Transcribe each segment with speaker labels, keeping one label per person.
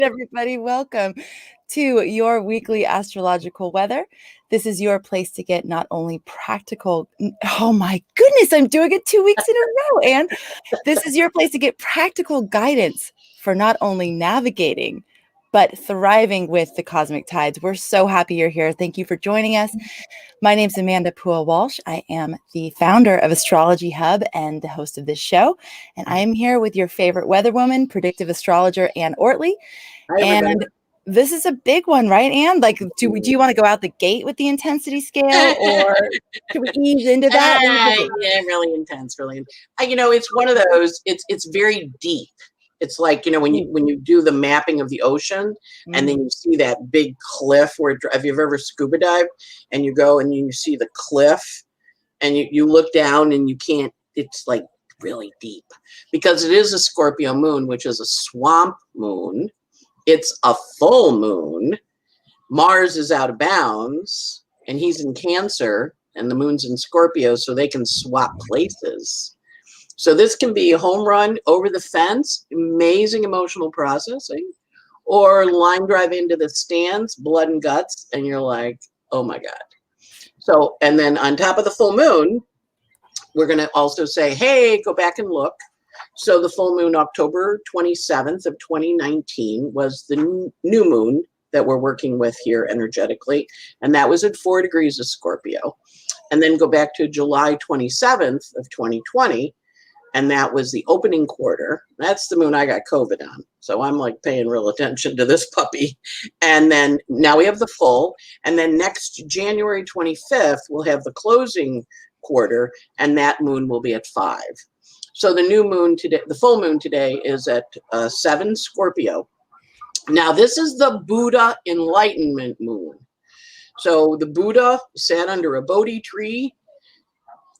Speaker 1: Everybody, welcome to your weekly astrological weather. This is your place to get not only practical, oh my goodness, I'm doing it 2 weeks in a row, and this is your place to get practical guidance for not only navigating, but thriving with the cosmic tides. We're so happy you're here. Thank you for joining us. My name's Amanda Walsh. I am the founder of Astrology Hub and the host of this show. And I am here with your favorite weather woman, Predictive Astrologer, Anne Ortelee. And this is a big one, right, Anne? Like, do you want to go out the gate with the intensity scale, or should we ease into that?
Speaker 2: Yeah, really intense, really. It's one of those. It's very deep. It's like, when you do the mapping of the ocean, and then you see that big cliff where, have you ever scuba dived and you go and you see the cliff and you look down and you can't, it's like really deep because it is a Scorpio moon, which is a swamp moon. It's a full moon. Mars is out of bounds and he's in Cancer and the moon's in Scorpio, so they can swap places. So this can be a home run over the fence, amazing emotional processing, or line drive into the stands, blood and guts, and you're like, oh my God. So, and then on top of the full moon, we're going to also say, hey, go back and look. So the full moon, October 27th of 2019, was the new moon that we're working with here energetically. And that was at 4 degrees of Scorpio. And then go back to July 27th of 2020. And that was the opening quarter. That's the moon I got COVID on. So I'm like paying real attention to this puppy. And then now we have the full. And then next January 25th, we'll have the closing quarter. And that moon will be at 5. So the new moon today, the full moon today is at 7 Scorpio. Now this is the Buddha Enlightenment moon. So the Buddha sat under a Bodhi tree,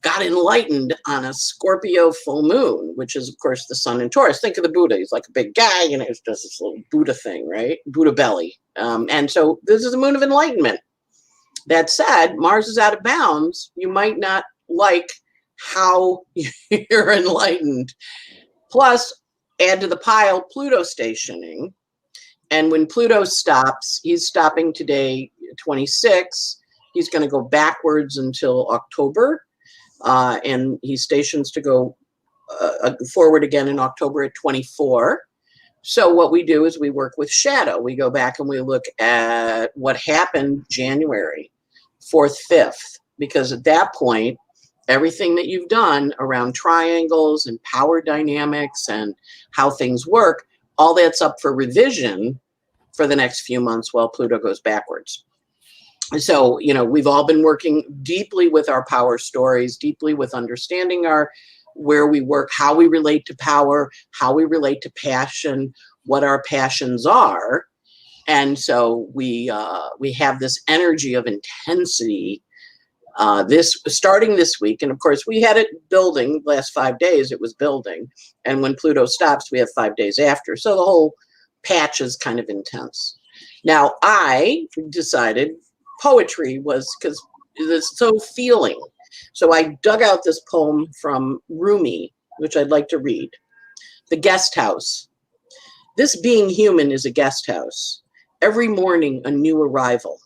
Speaker 2: got enlightened on a Scorpio full moon, which is, of course, the sun in Taurus. Think of the Buddha. He's like a big guy, and it's just this little Buddha thing, right? Buddha belly. And so this is the moon of enlightenment. That said, Mars is out of bounds. You might not like how you're enlightened. Plus, add to the pile Pluto stationing. And when Pluto stops, he's stopping today, 26. He's going to go backwards until October. And he stations to go forward again in October at 24. So what we do is we work with shadow. We go back and we look at what happened January 4th, 5th, because at that point, everything that you've done around triangles and power dynamics and how things work, all that's up for revision for the next few months while Pluto goes backwards. So, we've all been working deeply with our power stories, deeply with understanding where we work, how we relate to power, how we relate to passion, what our passions are. And so we have this energy of intensity starting this week. And of course, we had it building last 5 days. It was building. And when Pluto stops, we have 5 days after. So the whole patch is kind of intense. Now, I decided poetry was, because it's so feeling. So I dug out this poem from Rumi, which I'd like to read. The Guest House. This being human is a guest house. Every morning, a new arrival.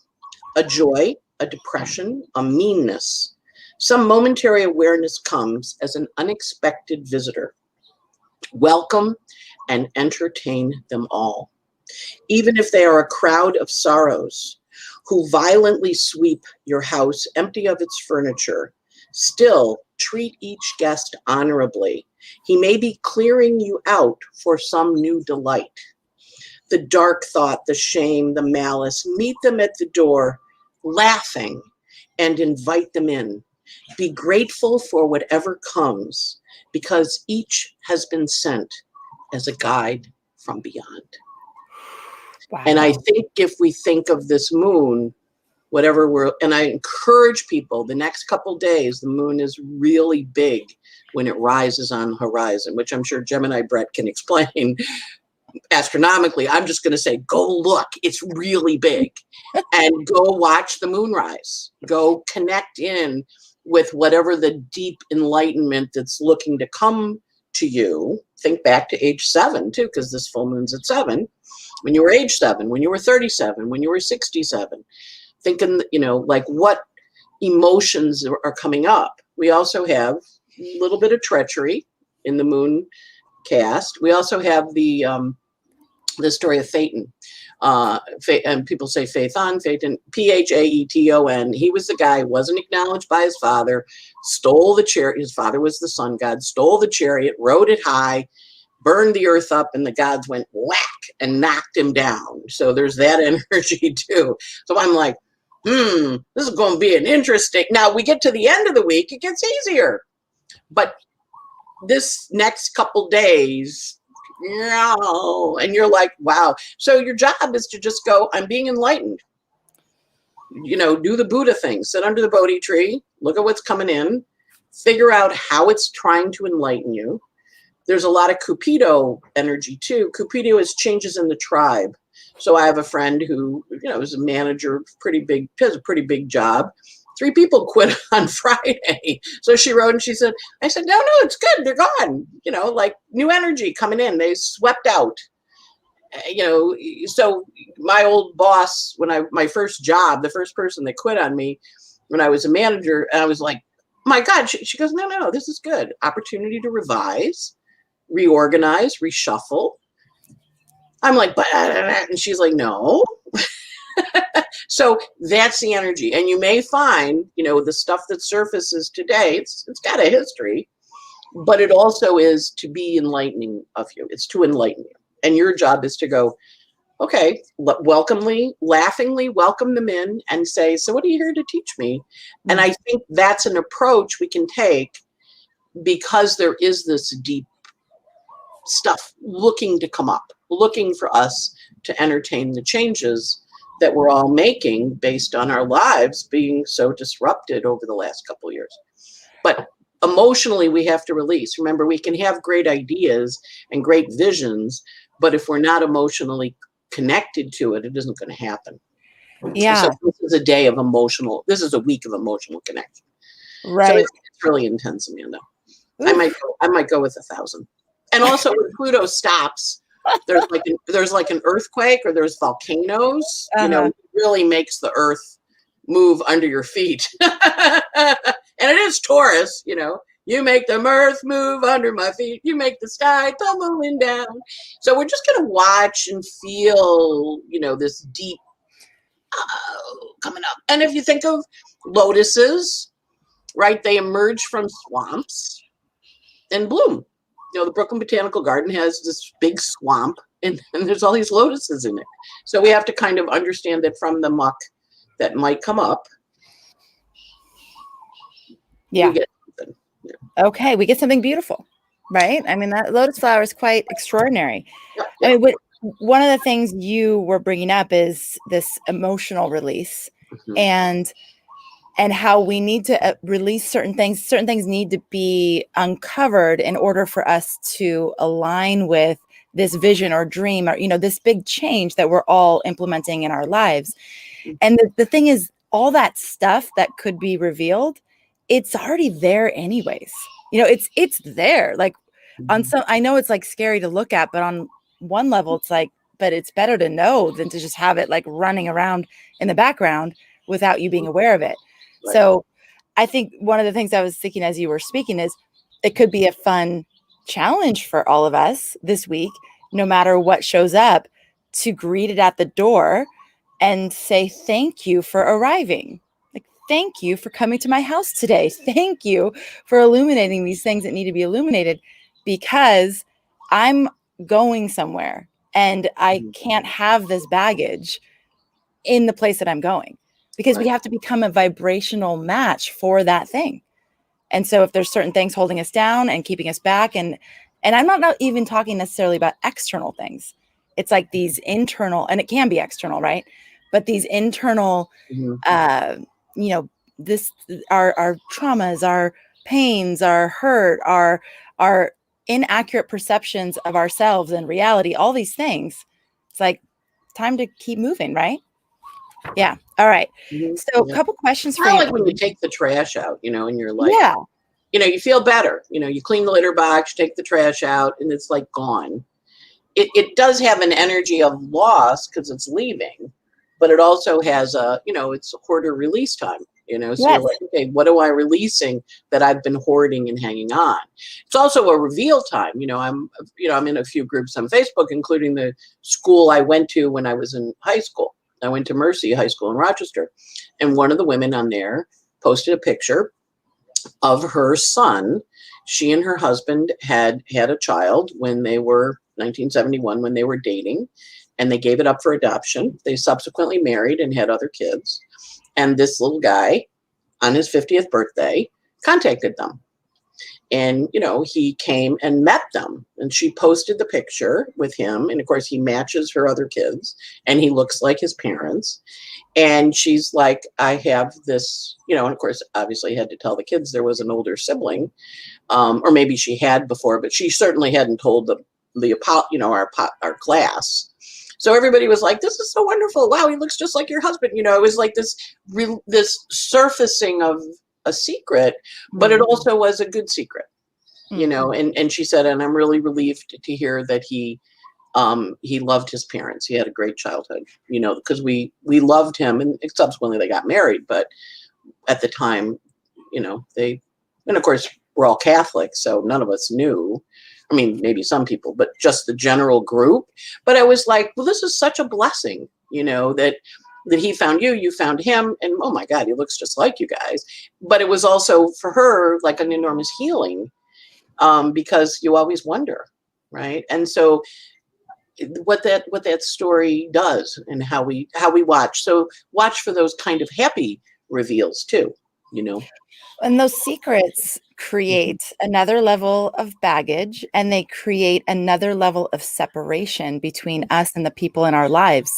Speaker 2: A joy, a depression, a meanness. Some momentary awareness comes as an unexpected visitor. Welcome and entertain them all. Even if they are a crowd of sorrows, who violently sweep your house empty of its furniture, still treat each guest honorably. He may be clearing you out for some new delight. The dark thought, the shame, the malice, meet them at the door, laughing, and invite them in. Be grateful for whatever comes, because each has been sent as a guide from beyond. Wow. And I think if we think of this moon, and I encourage people, the next couple days, the moon is really big when it rises on the horizon, which I'm sure Gemini Brett can explain astronomically. I'm just going to say, go look, it's really big, and go watch the moonrise. Go connect in with whatever the deep enlightenment that's looking to come to you. Think back to age 7 too, because this full moon's at 7. when you were age 7, when you were 37, when you were 67, thinking, like what emotions are coming up. We also have a little bit of treachery in the moon cast. We also have the story of Phaeton. And people say Phaethon, Phaeton. He was the guy who wasn't acknowledged by his father, stole the chariot. His father was the sun god, stole the chariot, rode it high, burned the earth up, and the gods went whack and knocked him down. So there's that energy too. So I'm like, this is going to be an interesting. Now we get to the end of the week, it gets easier. But this next couple days, no. And you're like, wow. So your job is to just go, I'm being enlightened. Do the Buddha thing. Sit under the Bodhi tree, look at what's coming in, figure out how it's trying to enlighten you. There's a lot of Cupido energy too. Cupido is changes in the tribe. So I have a friend who, is a manager, has a pretty big job. 3 people quit on Friday. So she wrote and she said, I said, no, it's good. They're gone. Like new energy coming in. They swept out. So my old boss, my first job, the first person that quit on me when I was a manager, and I was like, my God, she goes, no, this is good. Opportunity to revise, reorganize, reshuffle. I'm like, but, and she's like, no. So that's the energy. And you may find, the stuff that surfaces today, it's got a history, but it also is to be enlightening of you. It's to enlighten you. And your job is to go, okay, laughingly welcome them in and say, so what are you here to teach me? Mm-hmm. And I think that's an approach we can take because there is this deep stuff looking to come up, looking for us to entertain the changes that we're all making based on our lives being so disrupted over the last couple of years. But emotionally, we have to release. Remember, we can have great ideas and great visions, but if we're not emotionally connected to it, it isn't going to happen.
Speaker 1: Yeah.
Speaker 2: So this is a week of emotional connection.
Speaker 1: Right.
Speaker 2: So it's really intense, Amanda. Oof. I might go with 1,000. And also when Pluto stops, there's like an earthquake or there's volcanoes, it really makes the earth move under your feet. And it is Taurus, you make the earth move under my feet. You make the sky tumbling down. So we're just going to watch and feel, this deep coming up. And if you think of lotuses, right, they emerge from swamps and bloom. The Brooklyn Botanical Garden has this big swamp and there's all these lotuses in it. So we have to kind of understand that from the muck that might come up.
Speaker 1: Yeah. Okay. We get something beautiful, right? I mean, that lotus flower is quite extraordinary. Yeah. I mean, one of the things you were bringing up is this emotional release and how we need to release certain things. Certain things need to be uncovered in order for us to align with this vision or dream or, this big change that we're all implementing in our lives. And the thing is, all that stuff that could be revealed, it's already there anyways. It's there. Like on some, I know it's like scary to look at, but on one level, it's like, but it's better to know than to just have it like running around in the background without you being aware of it. Right. So I think one of the things I was thinking as you were speaking is it could be a fun challenge for all of us this week, no matter what shows up, to greet it at the door and say, thank you for arriving. Like, thank you for coming to my house today. Thank you for illuminating these things that need to be illuminated, because I'm going somewhere and I can't have this baggage in the place that I'm going, because we have to become a vibrational match for that thing. And so if there's certain things holding us down and keeping us back, and I'm not even talking necessarily about external things. It's like these internal, and it can be external, right? But these internal, our traumas, our pains, our hurt, our inaccurate perceptions of ourselves and reality, all these things. It's like time to keep moving, right? Yeah. All right. So a couple questions for you.
Speaker 2: Like when you take the trash out, and you're like, you feel better. You clean the litter box, you take the trash out, and it's like gone. it does have an energy of loss because it's leaving, but it also has a, it's a hoarder release time, so you're like, okay, what am I releasing that I've been hoarding and hanging on? It's also a reveal time. I'm in a few groups on Facebook, including the school I went to when I was in high school. I went to Mercy High School in Rochester, and one of the women on there posted a picture of her son. She and her husband had a child when they were 1971, when they were dating, and they gave it up for adoption. They subsequently married and had other kids. And this little guy on his 50th birthday contacted them. And, he came and met them, and she posted the picture with him. And of course, he matches her other kids and he looks like his parents. And she's like, I have this, and of course, obviously had to tell the kids there was an older sibling, or maybe she had before, but she certainly hadn't told our class. So everybody was like, this is so wonderful. Wow, he looks just like your husband. It was like this surfacing of a secret, but it also was a good secret, and she said, and I'm really relieved to hear that he loved his parents. He had a great childhood, because we loved him, and subsequently they got married. But at the time, and of course we're all Catholic, so none of us knew. I mean, maybe some people, but just the general group. But I was like, well, this is such a blessing, that he found you, you found him, and oh my God, he looks just like you guys. But it was also for her like an enormous healing, because you always wonder, right? And so what that story does, and how we watch. So watch for those kind of happy reveals too,
Speaker 1: And those secrets create another level of baggage, and they create another level of separation between us and the people in our lives.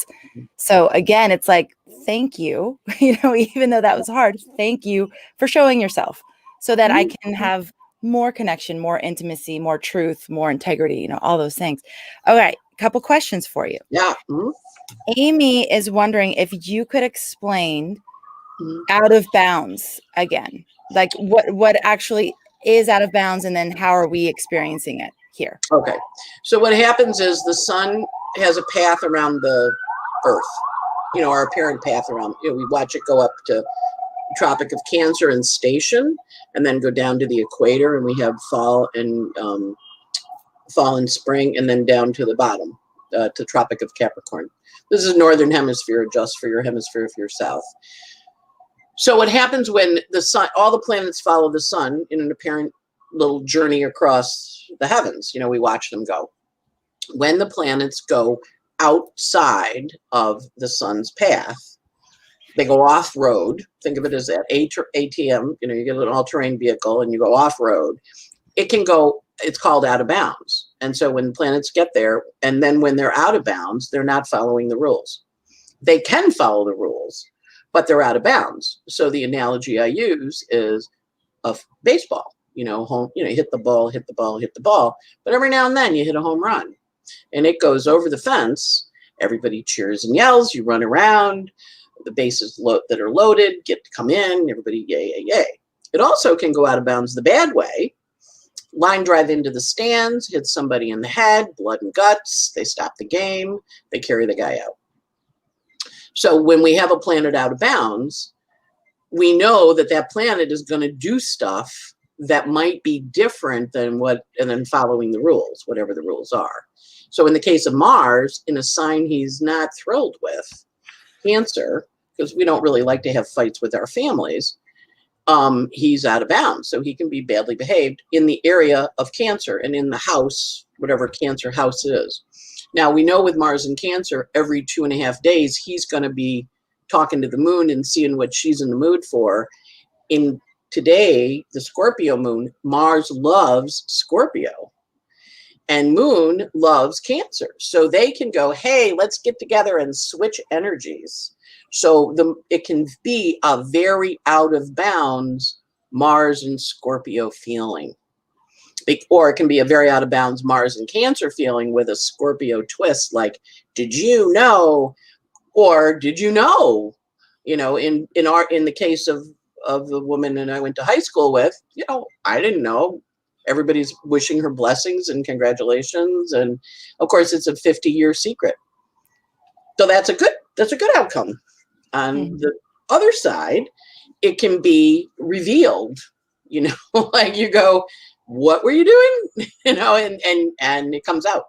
Speaker 1: So again, it's like, thank you, even though that was hard, thank you for showing yourself so that I can have more connection, more intimacy, more truth, more integrity, all those things. All right. Couple questions for you.
Speaker 2: Yeah.
Speaker 1: Amy is wondering if you could explain out of bounds again, like what actually is out of bounds, and then how are we experiencing it here?
Speaker 2: Okay. So what happens is the sun has a path around the earth, our apparent path around, we watch it go up to Tropic of Cancer and station, and then go down to the equator, and we have fall and spring, and then down to the bottom, to Tropic of Capricorn. This is Northern Hemisphere, just for your hemisphere if you're south. So what happens when the sun, all the planets follow the sun in an apparent little journey across the heavens, we watch them go. When the planets go outside of the sun's path, they go off road. Think of it as that ATM, you get an all-terrain vehicle and you go off road. It can go, it's called out of bounds. And so when planets get there, and then when they're out of bounds, they're not following the rules. They can follow the rules, but they're out of bounds. So the analogy I use is of baseball, home, you hit the ball, hit the ball, hit the ball. But every now and then you hit a home run and it goes over the fence. Everybody cheers and yells. You run around. The bases that are loaded get to come in. Everybody, yay, yay, yay. It also can go out of bounds the bad way. Line drive into the stands, hit somebody in the head, blood and guts. They stop the game. They carry the guy out. So when we have a planet out of bounds, we know that that planet is going to do stuff that might be different than and then following the rules, whatever the rules are. So in the case of Mars, in a sign he's not thrilled with, Cancer, because we don't really like to have fights with our families, he's out of bounds. So he can be badly behaved in the area of Cancer and in the house, whatever Cancer house is. Now, we know with Mars in Cancer, every 2.5 days, he's going to be talking to the moon and seeing what she's in the mood for. In today, the Scorpio moon, Mars loves Scorpio and moon loves Cancer. So they can go, hey, let's get together and switch energies. So it can be a very out of bounds Mars and Scorpio feeling. Or it can be a very out of bounds Mars and Cancer feeling with a Scorpio twist, like, did you know? Or did you know? In the case of the woman that I went to high school with, I didn't know. Everybody's wishing her blessings and congratulations. And of course, it's a 50-year secret. So that's a good outcome. On the other side, it can be revealed, like you go, what were you doing? And it comes out.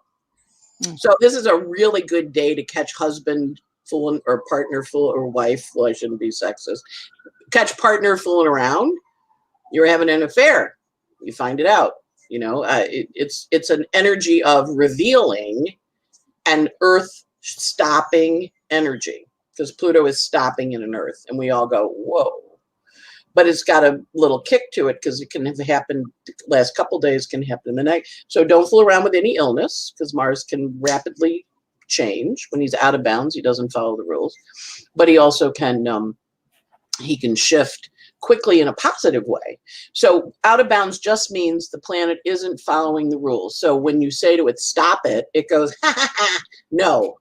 Speaker 2: So this is a really good day to catch husband fooling or partner fool or wife. Well, I shouldn't be sexist. Catch partner fooling around. You're having an affair. You find it out. It's an energy of revealing and earth stopping energy, because Pluto is stopping in an earth, and we all go, whoa. But it's got a little kick to it, because it can have happened the last couple days, can happen in the night. So don't fool around with any illness, because Mars can rapidly change. When he's out of bounds, he doesn't follow the rules. But he also can shift quickly in a positive way. So out of bounds just means the planet isn't following the rules. So when you say to it, stop it, it goes, ha ha ha, no.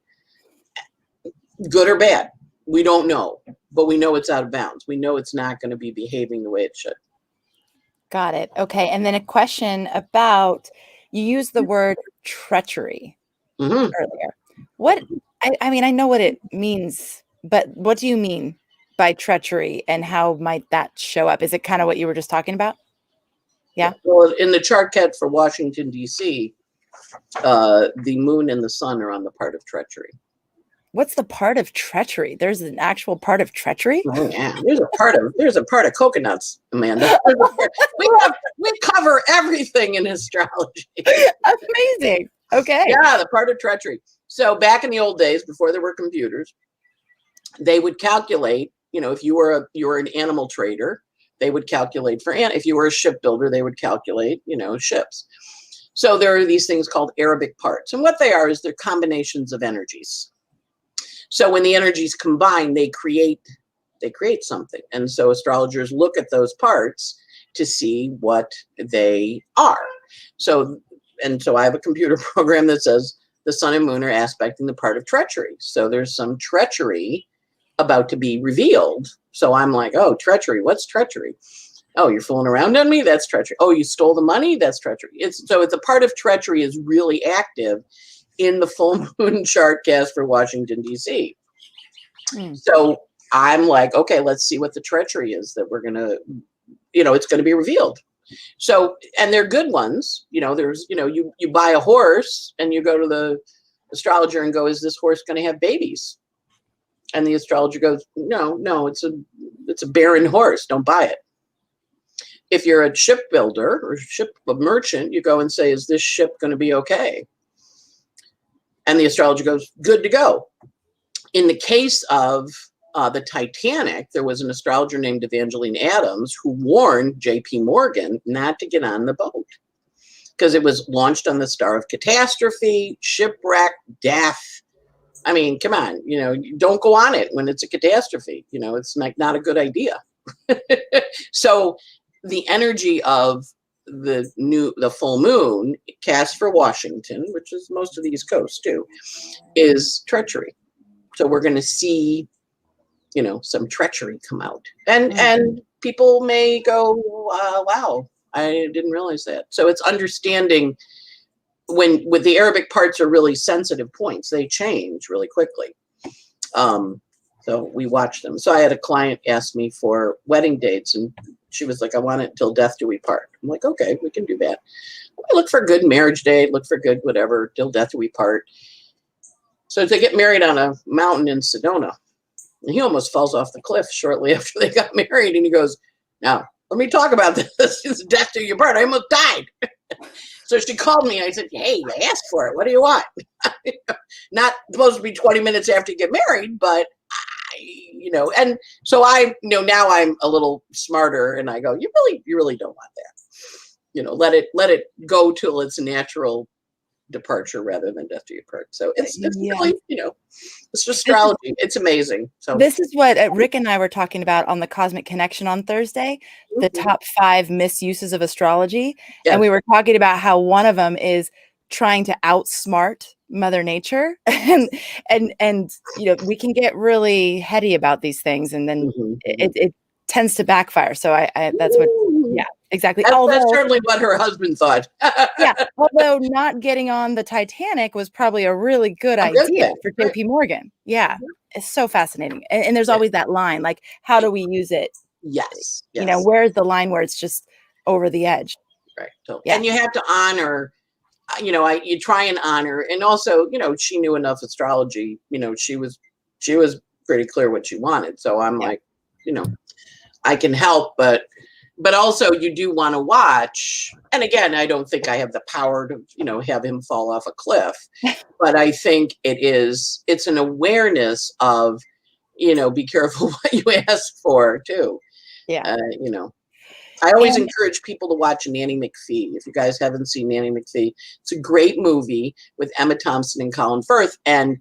Speaker 2: Good or bad, we don't know, but we know it's out of bounds. We know it's not going to be behaving the way it should.
Speaker 1: Got it. Okay. And then a question about, you used the word treachery earlier. What, I mean, I know what it means, but what do you mean by treachery, and how might that show up? Is it kind of what you were just talking about? Yeah.
Speaker 2: Well, in the chart cat for Washington, D.C., the moon and the sun are on the part of treachery.
Speaker 1: What's the part of treachery? There's an actual part of treachery?
Speaker 2: Oh, yeah. There's a part of coconuts, Amanda. We cover everything in astrology.
Speaker 1: Amazing. Okay.
Speaker 2: Yeah, the part of treachery. So back in the old days, before there were computers, they would calculate, if you were an animal trader, they would calculate if you were a shipbuilder, they would calculate, ships. So there are these things called Arabic parts. And what they are is they're combinations of energies. So when the energies combine, they create something. And so astrologers look at those parts to see what they are. So I have a computer program that says the sun and moon are aspecting the part of treachery. So there's some treachery about to be revealed. So I'm like, oh, treachery. What's treachery? Oh, you're fooling around on me? That's treachery. Oh, you stole the money? That's treachery. It's a part of treachery is really active in the full moon chart cast for Washington, D.C. So I'm like, okay, let's see what the treachery is that we're going to, it's going to be revealed. So, and they're good ones. There's, you buy a horse and you go to the astrologer and go, is this horse going to have babies? And the astrologer goes, no, it's a barren horse. Don't buy it. If you're a shipbuilder or a merchant, you go and say, is this ship going to be okay? And the astrologer goes, good to go. In the case of the Titanic, there was an astrologer named Evangeline Adams who warned J.P. Morgan not to get on the boat because it was launched on the star of catastrophe, shipwreck, death. I mean, come on, don't go on it when it's a catastrophe. It's not a good idea. So the energy of the full moon cast for Washington, which is most of the East Coast too, is treachery. So we're going to see, some treachery come out, and people may go, wow, I didn't realize that. So it's understanding with the Arabic parts are really sensitive points. They change really quickly. So we watch them. So I had a client ask me for wedding dates, and she was like, I want it till death do we part. I'm like, okay, we can do that. I look for a good marriage date, look for good whatever, till death do we part. So they get married on a mountain in Sedona. And he almost falls off the cliff shortly after they got married. And he goes, now, let me talk about this. It's death do you part. I almost died. So she called me and I said, hey, I asked for it. What do you want? Not supposed to be 20 minutes after you get married, but and so now I'm a little smarter and I go, you really don't want that. Let it go till its natural departure rather than death do you part. So it's really, it's just astrology. It's amazing. So
Speaker 1: this is what Rick and I were talking about on the Cosmic Connection on Thursday, the top 5 misuses of astrology. Yes. And we were talking about how one of them is trying to outsmart Mother Nature. and we can get really heady about these things and then it tends to backfire. So I that's what Yeah, exactly.
Speaker 2: That's certainly what her husband thought.
Speaker 1: Yeah, although not getting on the Titanic was probably a really good idea for JP Morgan. Yeah, it's so fascinating. And there's always that line, like, how do we use it?
Speaker 2: Yes.
Speaker 1: You know, where's the line where it's just over the edge?
Speaker 2: Right. So, and you have to honor, you try and honor, and also, she knew enough astrology. She was pretty clear what she wanted. So I'm like, I can help, but also you do want to watch. And again, I don't think I have the power to, have him fall off a cliff, but I think it's an awareness of, be careful what you ask for too.
Speaker 1: Yeah.
Speaker 2: I always encourage people to watch Nanny McPhee. If you guys haven't seen Nanny McPhee, it's a great movie with Emma Thompson and Colin Firth. And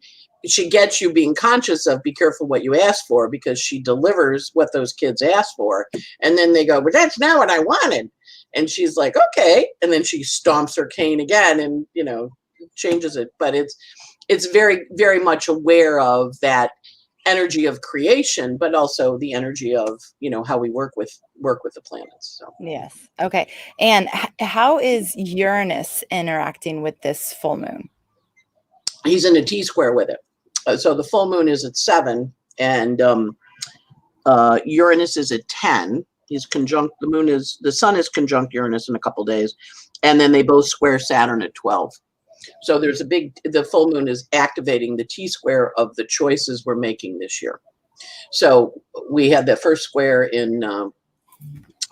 Speaker 2: she gets you being conscious of be careful what you ask for, because she delivers what those kids ask for. And then they go, but that's not what I wanted. And she's like, okay. And then she stomps her cane again and, changes it. But it's very, very much aware of that energy of creation, but also the energy of, how we work with the planets. So.
Speaker 1: Yes. Okay. And how is Uranus interacting with this full moon?
Speaker 2: He's in a T-square with it. So the full moon is at 7, and Uranus is at 10. He's conjunct, the sun is conjunct Uranus in a couple days, and then they both square Saturn at 12. So there's the full moon is activating the T-square of the choices we're making this year. So we had the first square in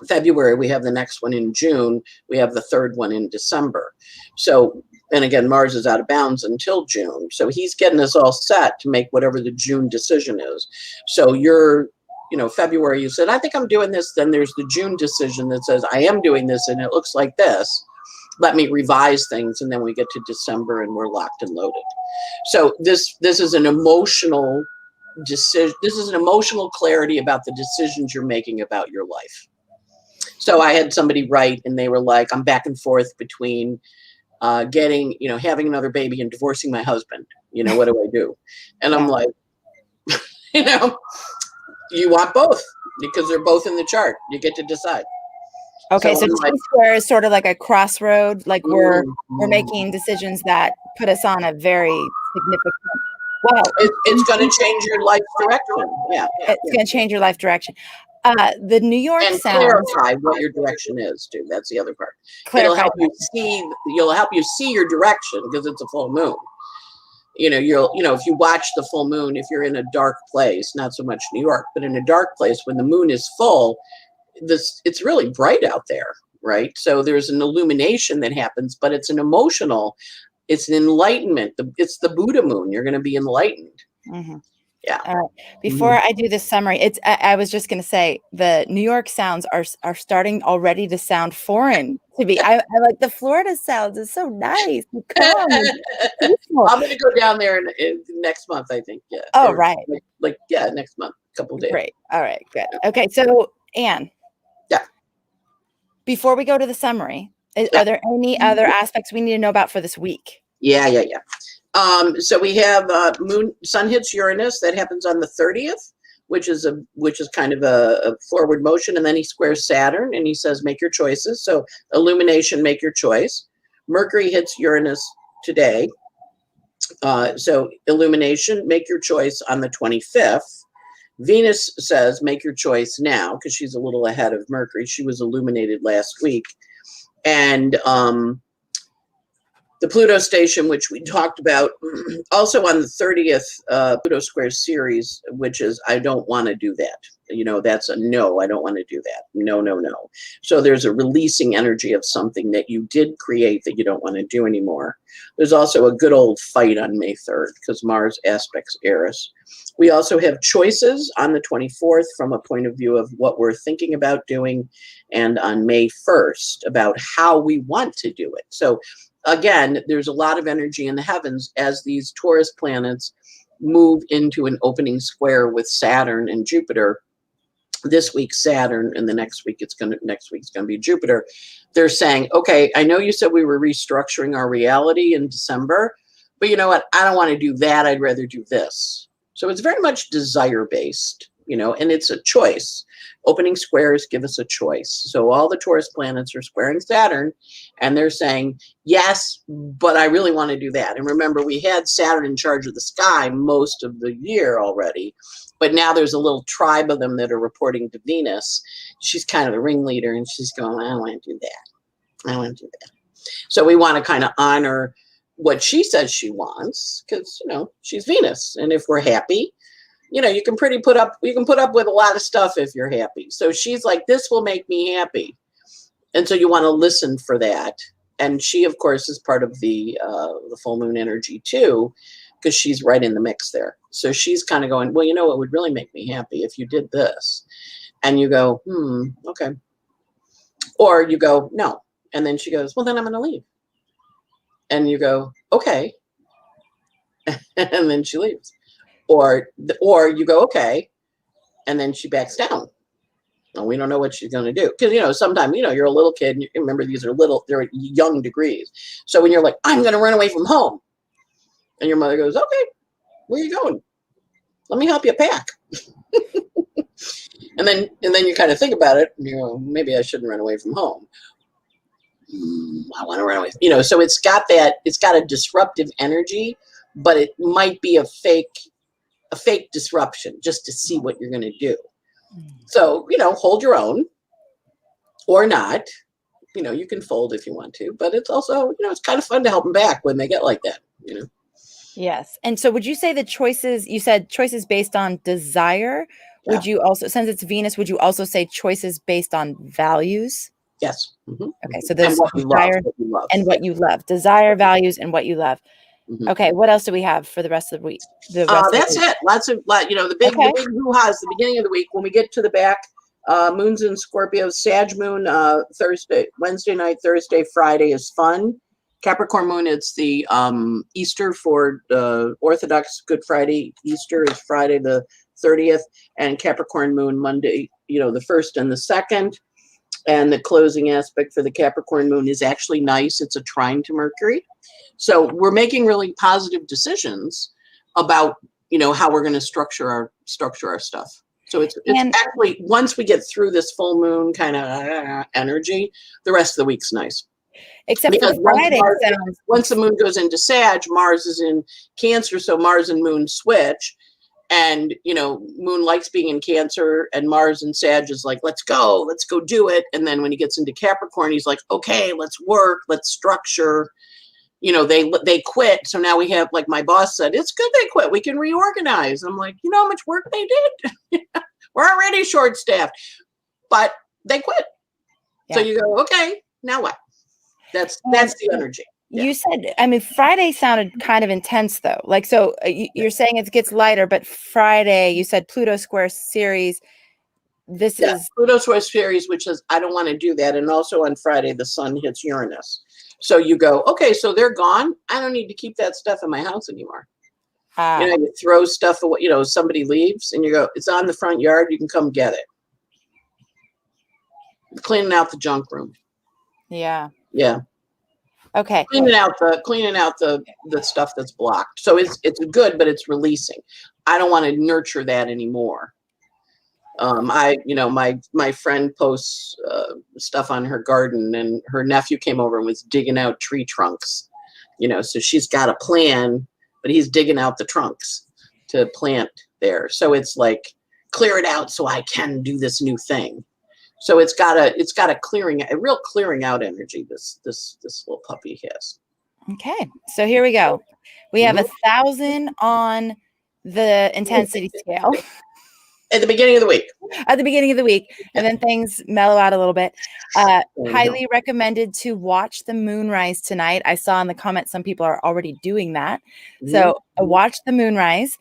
Speaker 2: February, we have the next one in June, we have the third one in December. So, and again, Mars is out of bounds until June. So he's getting us all set to make whatever the June decision is. So February, you said, I think I'm doing this. Then there's the June decision that says, I am doing this and it looks like this. Let me revise things. And then we get to December and we're locked and loaded. So this is an emotional decision. This is an emotional clarity about the decisions you're making about your life. So I had somebody write and they were like, I'm back and forth between having another baby and divorcing my husband. What do I do? And I'm like, you want both because they're both in the chart. You get to decide.
Speaker 1: Okay, so T-square is sort of like a crossroad, like we're making decisions that put us on a very significant. Wow,
Speaker 2: it's going to change your life direction. Yeah,
Speaker 1: it's going to change your life direction. The New York
Speaker 2: and
Speaker 1: sound,
Speaker 2: clarify what your direction is too. That's the other part. It'll help you see. You'll help you see your direction because it's a full moon. If you watch the full moon, if you're in a dark place, not so much New York, but in a dark place when the moon is full, it's really bright out there, right? So there's an illumination that happens, but it's an enlightenment. It's the Buddha moon. You're going to be enlightened.
Speaker 1: Mm-hmm.
Speaker 2: Yeah.
Speaker 1: Before I do this summary, I was just going to say the New York sounds are starting already to sound foreign to me. I like the Florida sounds. It's so nice. Calm.
Speaker 2: I'm going to go down there in next month, I think. Yeah.
Speaker 1: Oh, right.
Speaker 2: Next month, a couple of days.
Speaker 1: Great. All right. Good. Okay. So, Anne.
Speaker 2: Yeah.
Speaker 1: Before we go to the summary, are there any other aspects we need to know about for this week?
Speaker 2: Yeah. So we have sun hits Uranus. That happens on the 30th, which is kind of a forward motion. And then he squares Saturn and he says, make your choices. So illumination, make your choice. Mercury hits Uranus today. So illumination, make your choice on the 25th. Venus says, make your choice now, because she's a little ahead of Mercury. She was illuminated last week. And the Pluto station, which we talked about, also on the 30th, Pluto square Ceres, which is, I don't want to do that. That's a no, I don't want to do that. No. So there's a releasing energy of something that you did create that you don't want to do anymore. There's also a good old fight on May 3rd because Mars aspects Eris. We also have choices on the 24th from a point of view of what we're thinking about doing, and on May 1st about how we want to do it. So again, there's a lot of energy in the heavens as these Taurus planets move into an opening square with Saturn and Jupiter. This week Saturn, and the next week's going to be Jupiter. They're saying, okay, I know you said we were restructuring our reality in December, but you know what? I don't want to do that. I'd rather do this. So it's very much desire based. and it's a choice. Opening squares give us a choice. So all the Taurus planets are squaring Saturn, and they're saying, yes, but I really want to do that. And remember, we had Saturn in charge of the sky most of the year already, but now there's a little tribe of them that are reporting to Venus. She's kind of the ringleader, and she's going, I don't want to do that. I don't want to do that. So we want to kind of honor what she says she wants, because, she's Venus. And if we're happy, you can put up with a lot of stuff if you're happy. So she's like, this will make me happy. And so you want to listen for that. And she, of course, is part of the full moon energy too, because she's right in the mix there. So she's kind of going, well, it would really make me happy if you did this. And you go, okay. Or you go, no. And then she goes, well, then I'm going to leave. And you go, okay. And then she leaves. Or you go, okay. And then she backs down. And we don't know what she's going to do. Because, sometimes, you're a little kid. And you remember, they're young degrees. So when you're like, I'm going to run away from home. And your mother goes, okay, where are you going? Let me help you pack. and then you kind of think about it. And you go, maybe I shouldn't run away from home. I want to run away. So it's got a disruptive energy, but it might be a fake disruption just to see what you're going to do. So, hold your own or not. You can fold if you want to, but it's also, it's kind of fun to help them back when they get like that,
Speaker 1: Yes. And so would you say you said choices based on desire? Yeah. Would you also, since it's Venus, would you also say choices based on values?
Speaker 2: Yes. Mm-hmm.
Speaker 1: Okay. So there's desire and what you love. Desire, values, and what you love. Mm-hmm. Okay. What else do we have for the rest of the week?
Speaker 2: That's it. The big hoo-has, the beginning of the week, when we get to the back, moon's in Scorpio, Sag moon, Wednesday night, Thursday, Friday is fun. Capricorn moon, it's the Easter for Orthodox Good Friday. Easter is Friday the 30th, and Capricorn moon Monday, the 1st and the 2nd. And the closing aspect for the Capricorn moon is actually nice. It's a trine to Mercury. So we're making really positive decisions about, how we're going to structure our stuff. So it's actually, once we get through this full moon kind of energy, the rest of the week's nice.
Speaker 1: Except because for Friday,
Speaker 2: once the moon goes into Sag, Mars is in Cancer, so Mars and moon switch. And, moon likes being in Cancer, and Mars and Sag is like, let's go do it. And then when he gets into Capricorn, he's like, okay, let's work, let's structure. They quit. So now we have, like my boss said, it's good they quit. We can reorganize. I'm like, you know how much work they did? We're already short-staffed, but they quit. Yeah. So you go, okay, now what? That's the energy.
Speaker 1: You said, Friday sounded kind of intense though. Like, so you're saying it gets lighter, but Friday, you said Pluto square Ceres. This is
Speaker 2: Pluto square Ceres, which is, I don't want to do that. And also on Friday, the sun hits Uranus. So you go, okay, so they're gone. I don't need to keep that stuff in my house anymore. You throw stuff away, somebody leaves and you go, it's on the front yard. You can come get it. Cleaning out the junk room.
Speaker 1: Yeah.
Speaker 2: Yeah.
Speaker 1: Okay.
Speaker 2: Cleaning out the stuff that's blocked. So it's good, but it's releasing. I don't want to nurture that anymore. My friend posts stuff on her garden, and her nephew came over and was digging out tree trunks. So she's got a plan, but he's digging out the trunks to plant there. So it's like, clear it out so I can do this new thing. So it's got a real clearing out energy. This little puppy has.
Speaker 1: Okay, so here we go. We have 1,000 on the intensity scale
Speaker 2: at the beginning of the week. And then things mellow out a little bit. Highly recommended to watch the moonrise tonight. I saw in the comments some people are already doing that. So watch the moonrise.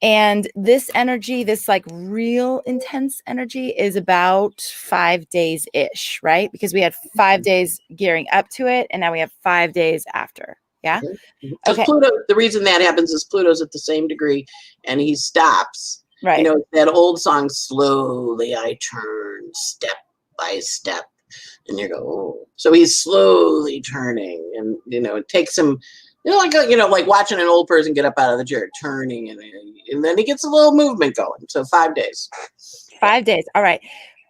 Speaker 2: And this energy, this like real intense energy, is about 5 days ish, right? Because we had 5 days gearing up to it, and now we have 5 days after. Yeah. Okay. Pluto, the reason that happens is Pluto's at the same degree, and he stops.
Speaker 1: Right.
Speaker 2: That old song, "Slowly I turn, step by step," and you go, oh. So he's slowly turning, and it takes him Like watching an old person get up out of the chair, turning, and then he gets a little movement going. So 5 days.
Speaker 1: 5 days. All right.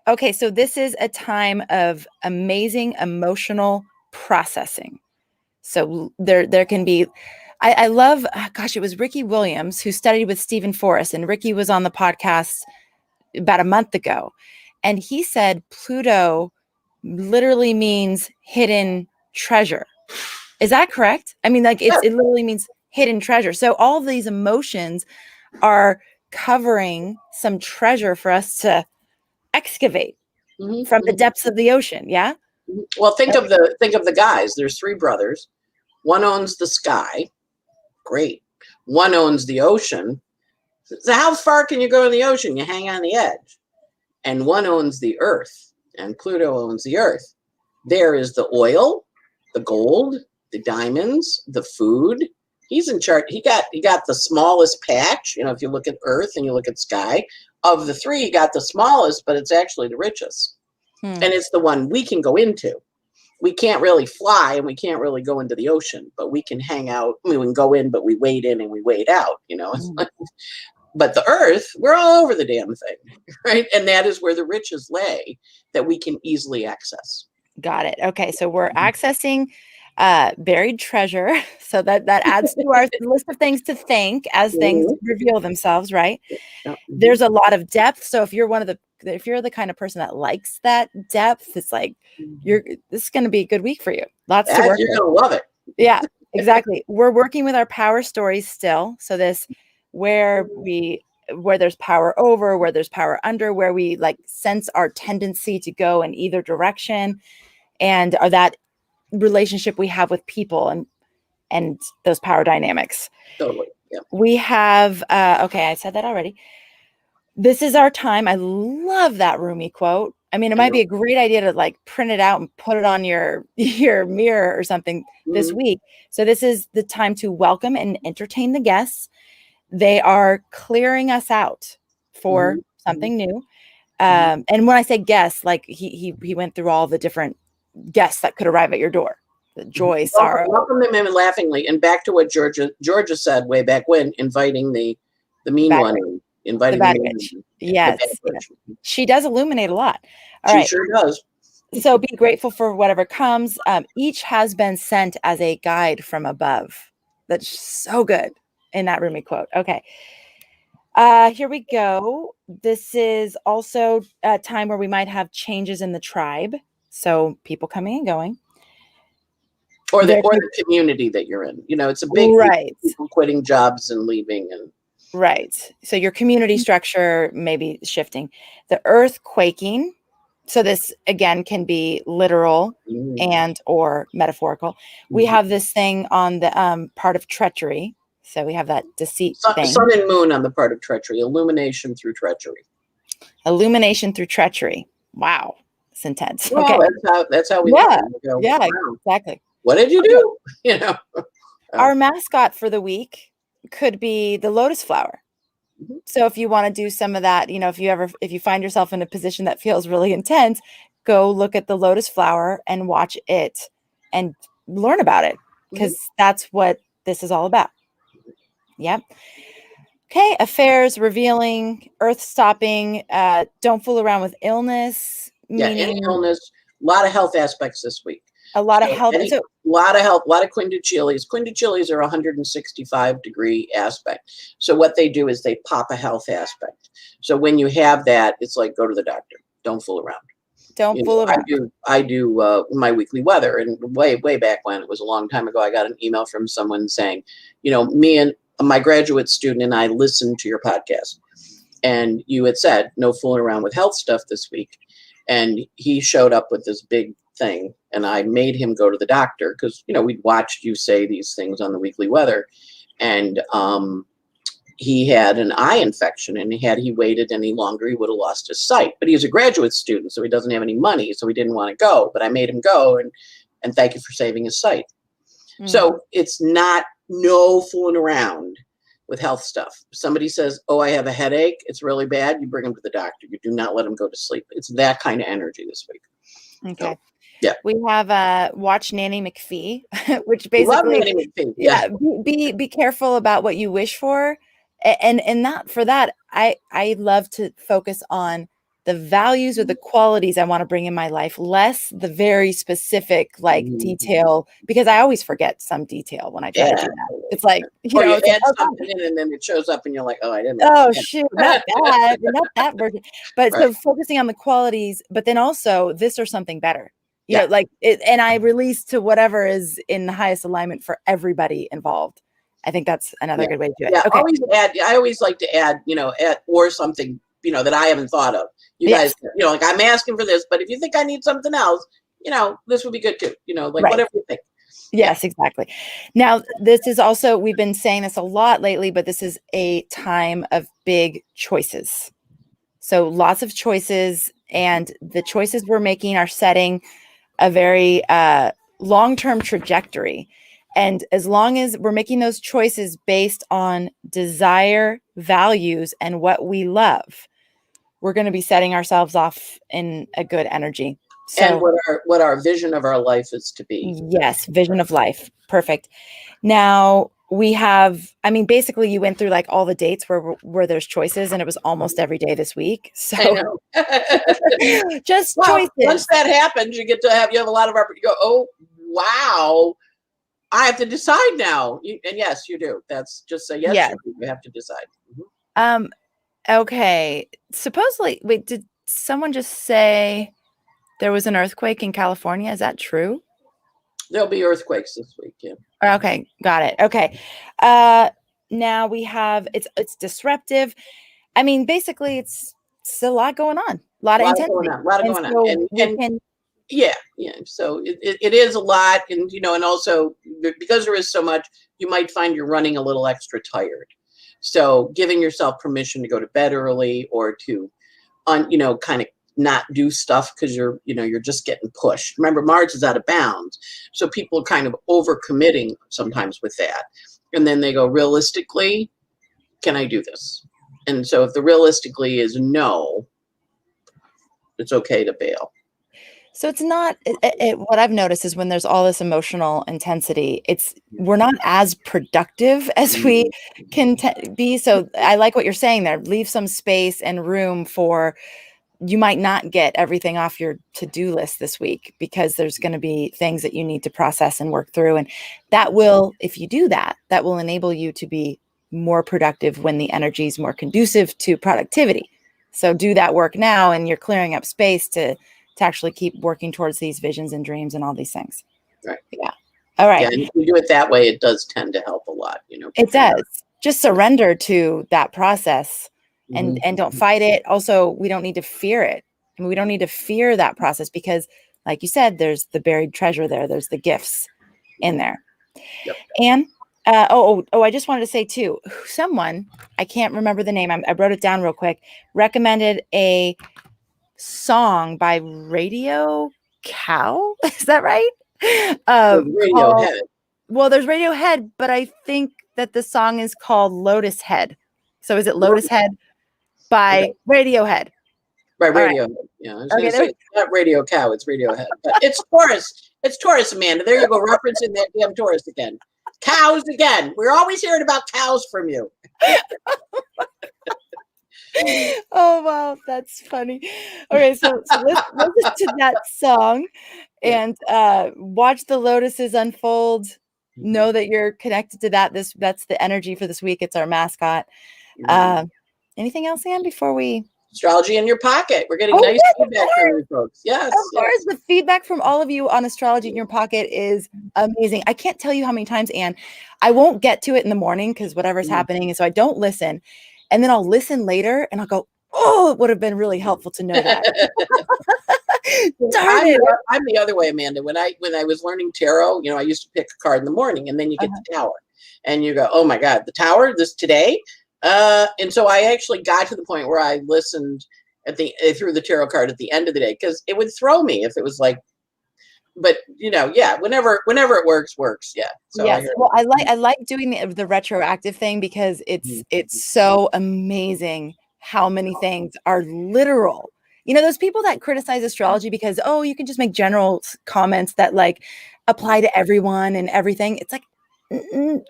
Speaker 1: Okay. So this is a time of amazing emotional processing. So there can be, I love, gosh, it was Ricky Williams who studied with Stephen Forrest, and Ricky was on the podcast about a month ago. And he said Pluto literally means hidden treasure. Is that correct? I mean, like it literally means hidden treasure. So all of these emotions are covering some treasure for us to excavate from the depths of the ocean. Yeah.
Speaker 2: Well, think of the guys. There's 3 brothers. One owns the sky. Great. One owns the ocean. So how far can you go in the ocean? You hang on the edge. And one owns the earth, and Pluto owns the earth. There is the oil, the gold, the diamonds, the food. He's in charge. He got the smallest patch. If you look at earth and you look at sky, of the 3, he got the smallest, but it's actually the richest. And it's the one we can go into. We can't really fly and we can't really go into the ocean, but we can hang out. We can go in, but we wade in and we wade out, But the earth, we're all over the damn thing, right? And that is where the riches lay that we can easily access.
Speaker 1: Got it. Okay. So we're accessing buried treasure. So that adds to our list of things to thank as things reveal themselves, right? There's a lot of depth. So if you're if you're the kind of person that likes that depth, it's like this is going to be a good week for you. Lots to work with.
Speaker 2: You're going to love it.
Speaker 1: Yeah, exactly. We're working with our power stories still. So this where there's power over, where there's power under, where we like sense our tendency to go in either direction, and that relationship we have with people and those power dynamics.
Speaker 2: Totally. Yeah.
Speaker 1: We have okay, I said that already. This is our time. I love that Rumi quote. I mean, it might be a great idea to like print it out and put it on your mirror or something this week. So this is the time to welcome and entertain the guests. They are clearing us out for something new. And when I say guests, like he went through all the different guests that could arrive at your door. The joy, sorrow.
Speaker 2: Welcome them in laughingly. And back to what Georgia said way back when, inviting the mean
Speaker 1: bad
Speaker 2: one.
Speaker 1: witch.
Speaker 2: Inviting
Speaker 1: the bad witch. Yes. She does illuminate a lot. All right.
Speaker 2: Sure does.
Speaker 1: So be grateful for whatever comes. Each has been sent as a guide from above. That's so good in that Rumi quote. Okay. Here we go. This is also a time where we might have changes in the tribe. So people coming and going.
Speaker 2: Or the community that you're in. It's a big people quitting jobs and leaving.
Speaker 1: Right. So your community structure may be shifting. The earth quaking. So this, again, can be literal and or metaphorical. We have this thing on the part of treachery. So we have that deceit thing.
Speaker 2: Sun and moon on the part of treachery. Illumination through treachery.
Speaker 1: Illumination through treachery. Wow. It's intense.
Speaker 2: Well, okay. That's how we
Speaker 1: go. Yeah, wow. Exactly.
Speaker 2: What did you do?
Speaker 1: Our mascot for the week could be the lotus flower. So if you want to do some of that, if you find yourself in a position that feels really intense, go look at the lotus flower and watch it and learn about it, because that's what this is all about. Yep. Okay. Affairs revealing, earth stopping. Don't fool around with illness.
Speaker 2: Any illness. A lot of health aspects this week.
Speaker 1: A lot of health.
Speaker 2: A lot of health, a lot of quintuchiles. Quintuchiles are 165-degree aspect. So what they do is they pop a health aspect. So when you have that, it's like, go to the doctor. Don't fool around.
Speaker 1: Don't fool around.
Speaker 2: I do my weekly weather. And way back when, it was a long time ago, I got an email from someone saying, me and my graduate student and I listened to your podcast. And you had said, no fooling around with health stuff this week. And he showed up with this big thing, and I made him go to the doctor because we'd watched you say these things on the weekly weather, and he had an eye infection, and had he waited any longer, he would have lost his sight. But he's a graduate student, so he doesn't have any money, so he didn't want to go. But I made him go, and thank you for saving his sight. So it's not no fooling around with health stuff. If somebody says, oh, I have a headache, it's really bad, you bring them to the doctor. You do not let them go to sleep. It's that kind of energy this week.
Speaker 1: Okay.
Speaker 2: Yeah.
Speaker 1: We have watch Nanny McPhee, which
Speaker 2: Love
Speaker 1: basically,
Speaker 2: Nanny McPhee.
Speaker 1: yeah, be careful about what you wish for. And that for that, I love to focus on the values or the qualities I want to bring in my life, less the very specific like detail, because I always forget some detail when I try to do that. It's like,
Speaker 2: Or you
Speaker 1: it's
Speaker 2: add
Speaker 1: like,
Speaker 2: something in and then it shows up and you're like, oh, I didn't.
Speaker 1: oh shoot, not that version. But
Speaker 2: Right.
Speaker 1: so focusing on the qualities, but then also this or something better. You
Speaker 2: Yeah.
Speaker 1: know, like it, and I release to whatever is in the highest alignment for everybody involved. I think that's another good way to do it.
Speaker 2: Yeah,
Speaker 1: Okay.
Speaker 2: I always like to add, or something, that I haven't thought of. You guys, like I'm asking for this, but if you think I need something else, this would be good too. Like whatever you think.
Speaker 1: Yes, exactly. Now, this is also, we've been saying this a lot lately, but this is a time of big choices. So lots of choices, and the choices we're making are setting a very long-term trajectory. And as long as we're making those choices based on desire, values, and what we love, we're going to be setting ourselves off in a good energy. So,
Speaker 2: and what our vision of our life is to be.
Speaker 1: Yes, vision of life. Perfect. Now we have, I mean, basically you went through like all the dates where there's choices, and it was almost every day this week. So
Speaker 2: I know.
Speaker 1: just
Speaker 2: well,
Speaker 1: choices.
Speaker 2: Once that happens, you have a lot of you go, oh wow, I have to decide now. And yes, you do. That's just say yes. You have to decide.
Speaker 1: Mm-hmm. Okay. Supposedly, wait, did someone just say there was an earthquake in California? Is that true?
Speaker 2: There'll be earthquakes this week. Yeah.
Speaker 1: Okay. Got it. Okay. Now we have, it's disruptive. I mean, basically it's a lot going on, a lot of intensity.
Speaker 2: A lot going on. Yeah. So it is a lot. And, and also because there is so much, you might find you're running a little extra tired. So giving yourself permission to go to bed early, or to, kind of not do stuff because you're just getting pushed. Remember, Mars is out of bounds. So people are kind of overcommitting sometimes with that. And then they go, realistically, can I do this? And so if the realistically is no, it's okay to bail.
Speaker 1: So it's not, what I've noticed is when there's all this emotional intensity, we're not as productive as we can be. So I like what you're saying there. Leave some space and room for, you might not get everything off your to-do list this week because there's going to be things that you need to process and work through. And that will, if you do that, that will enable you to be more productive when the energy is more conducive to productivity. So do that work now, and you're clearing up space to actually keep working towards these visions and dreams and all these things.
Speaker 2: Right.
Speaker 1: Yeah. All right.
Speaker 2: Yeah, and if you do it that way, it does tend to help a lot.
Speaker 1: It does. Just surrender to that process. And don't fight it. Also, we don't need to fear it. I mean, we don't need to fear that process because, like you said, there's the buried treasure there. There's the gifts in there.
Speaker 2: Yep.
Speaker 1: And I just wanted to say too, someone, I can't remember the name, I wrote it down real quick, recommended a song by Radio Cow. Is that right?
Speaker 2: Radiohead.
Speaker 1: Well, there's Radiohead, but I think that the song is called Lotus Head. So is it Lotus Head? By Radiohead.
Speaker 2: By Radiohead. Right. Yeah. I was going to say it's not Radio Cow, it's Radiohead. But it's Taurus. It's Taurus, Amanda. There you go, referencing that damn Taurus again. Cows again. We're always hearing about cows from you.
Speaker 1: Oh, wow. That's funny. Okay, so let's listen to that song and watch the lotuses unfold. Know that you're connected to that. That's the energy for this week. It's our mascot. Anything else, Anne, before we...
Speaker 2: Astrology in your pocket. We're getting nice feedback from you folks. Yes.
Speaker 1: Of course. The feedback from all of you on Astrology in Your Pocket is amazing. I can't tell you how many times, Anne, I won't get to it in the morning because whatever's happening. And so I don't listen. And then I'll listen later and I'll go, oh, it would have been really helpful to know that. Darn it.
Speaker 2: I'm the other way, Amanda. When I was learning tarot, I used to pick a card in the morning, and then you get the tower. And you go, oh my God, the tower, this today? And so I actually got to the point where I listened through the tarot card at the end of the day, because it would throw me if it was like, but whenever it works. Yeah. So
Speaker 1: yes. Well, I like doing the retroactive thing because it's so amazing how many things are literal. those people that criticize astrology because, oh, you can just make general comments that like apply to everyone and everything. It's like,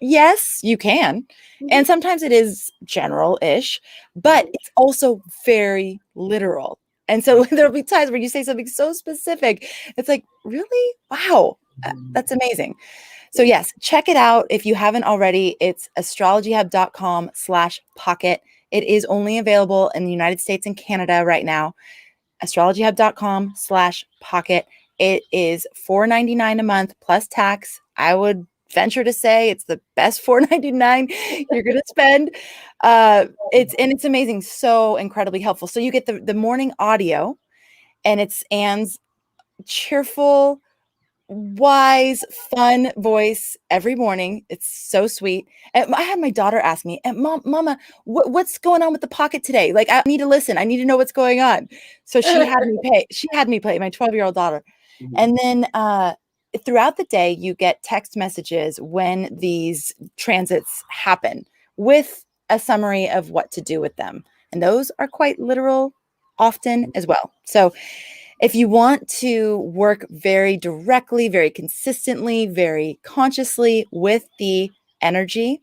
Speaker 1: yes, you can. And sometimes it is general-ish, but it's also very literal. And so there'll be times where you say something so specific. It's like, really? Wow. That's amazing. So yes, check it out. If you haven't already, it's astrologyhub.com/pocket. It is only available in the United States and Canada right now. astrologyhub.com/pocket. It is $4.99 a month plus tax. I would venture to say it's the best $4.99 you're going to spend. It's amazing. So incredibly helpful. So you get the morning audio, and it's Anne's cheerful, wise, fun voice every morning. It's so sweet. And I had my daughter ask me, Mama, what's going on with the pocket today? Like, I need to listen. I need to know what's going on. So she had me play my 12-year-old daughter. And then throughout the day, you get text messages when these transits happen with a summary of what to do with them. And those are quite literal often as well. So if you want to work very directly, very consistently, very consciously with the energy,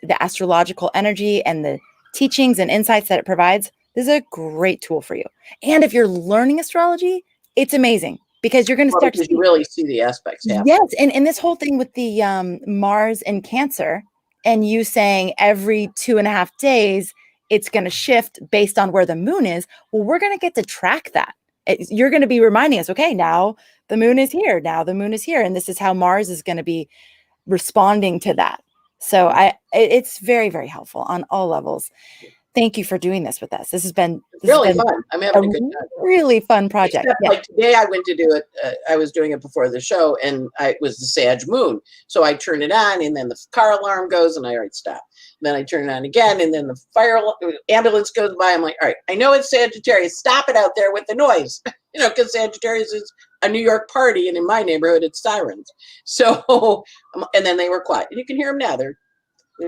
Speaker 1: the astrological energy and the teachings and insights that it provides, this is a great tool for you. And if you're learning astrology, it's amazing because you're going to start to
Speaker 2: you really see the aspects happen.
Speaker 1: Yes. And this whole thing with the Mars and Cancer, and you saying every 2.5 days, it's going to shift based on where the moon is. Well, we're going to get to track that. You're going to be reminding us, okay, now the moon is here. Now the moon is here. And this is how Mars is going to be responding to that. So it's very, very helpful on all levels. Thank you for doing this with us. This has been
Speaker 2: really fun. I'm having a good time.
Speaker 1: Really fun project.
Speaker 2: Except, like today I went to do it. I was doing it before the show, and it was the Sag moon. So I turn it on, and then the car alarm goes, and I already stop. Then I turn it on again, and then the ambulance goes by. I'm like, all right, I know it's Sagittarius. Stop it out there with the noise. Because Sagittarius is a New York party, and in my neighborhood, it's sirens. So, and then they were quiet. And you can hear them now.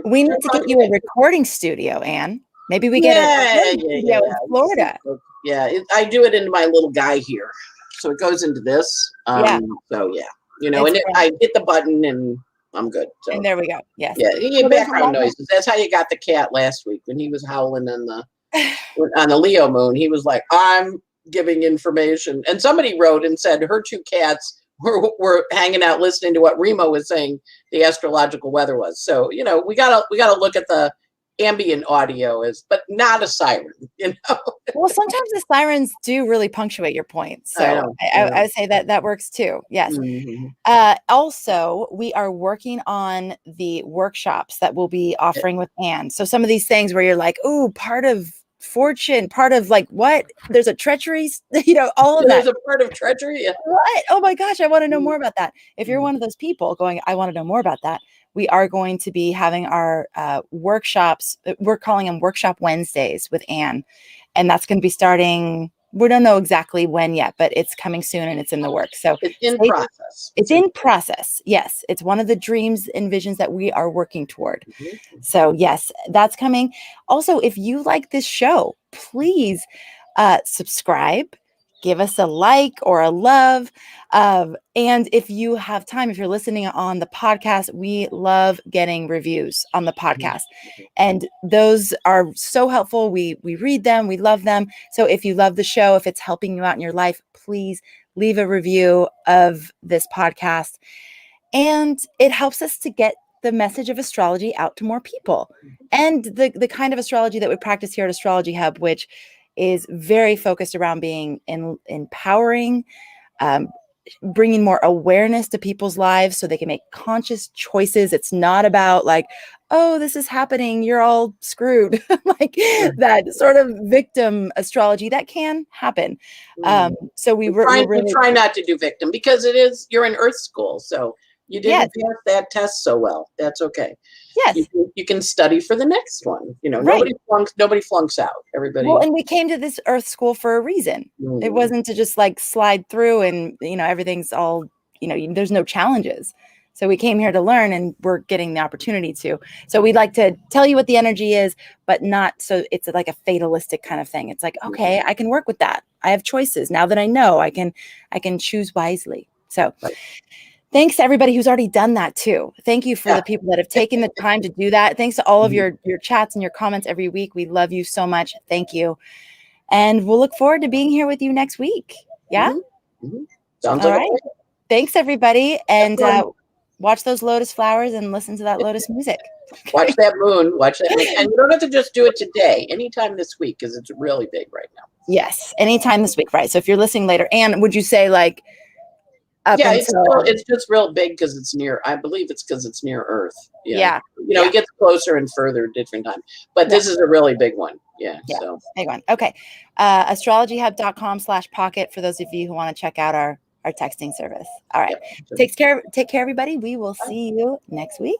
Speaker 1: We need to get you a recording studio, Anne. Maybe we get in Florida.
Speaker 2: Yeah, I do it into my little guy here. So it goes into this. So, yeah. And I hit the button, and I'm good. So.
Speaker 1: And there we go. Yes.
Speaker 2: Yeah, you get background noises. That's how you got the cat last week when he was howling on the Leo moon. He was like, I'm giving information. And somebody wrote and said her two cats were hanging out listening to what Remo was saying the astrological weather was. So, we gotta look at the ambient audio but not a siren,
Speaker 1: Well, sometimes the sirens do really punctuate your point. So I would say that works too. Yes. Also, we are working on the workshops that we'll be offering with Anne. So some of these things where you're like, ooh, part of fortune, part of like what? There's a treachery, all of that.
Speaker 2: There's a part of treachery. Yeah.
Speaker 1: What? Oh my gosh, I want to know more about that. If you're one of those people going, I want to know more about that, we are going to be having our workshops. We're calling them Workshop Wednesdays with Anne. And that's going to be starting, we don't know exactly when yet, but it's coming soon and it's in the works. So
Speaker 2: it's in process.
Speaker 1: It's in process. Yes. It's one of the dreams and visions that we are working toward. So yes, that's coming. Also, if you like this show, please subscribe. Give us a like or a love. And if you have time, if you're listening on the podcast, we love getting reviews on the podcast. And those are so helpful. We read them. We love them. So if you love the show, if it's helping you out in your life, please leave a review of this podcast. And it helps us to get the message of astrology out to more people. And the kind of astrology that we practice here at Astrology Hub, which is very focused around being empowering, bringing more awareness to people's lives so they can make conscious choices. It's not about like, oh, this is happening, you're all screwed. Like that sort of victim astrology that can happen. So we
Speaker 2: try not to do victim because you're in Earth school. So you didn't pass that test so well. That's okay.
Speaker 1: Yes.
Speaker 2: You can study for the next one.
Speaker 1: Right.
Speaker 2: Nobody flunks out. Everybody.
Speaker 1: Well, and we came to this Earth school for a reason. It wasn't to just like slide through and, everything's all, there's no challenges. So we came here to learn, and we're getting the opportunity to. So we'd like to tell you what the energy is, but not so it's like a fatalistic kind of thing. It's like, okay, I can work with that. I have choices. Now that I know, I can choose wisely. So thanks to everybody who's already done that too. Thank you for the people that have taken the time to do that. Thanks to all of your chats and your comments every week. We love you so much. Thank you. And we'll look forward to being here with you next week. Yeah?
Speaker 2: Sounds
Speaker 1: all
Speaker 2: like
Speaker 1: right. Thanks, everybody. And watch those lotus flowers and listen to that lotus music.
Speaker 2: Watch that moon. Watch that moon. And you don't have to just do it today. Anytime this week, because it's really big right now.
Speaker 1: Yes. Anytime this week. Right. So if you're listening later, and would you say like,
Speaker 2: it's just real big because it's near. I believe it's because it's near Earth. Yeah. It gets closer and further at different times. But this is a really big one. Yeah. So
Speaker 1: big one. Okay. astrologyhub.com/pocket for those of you who want to check out our texting service. All right. Take care, everybody. We will see you next week.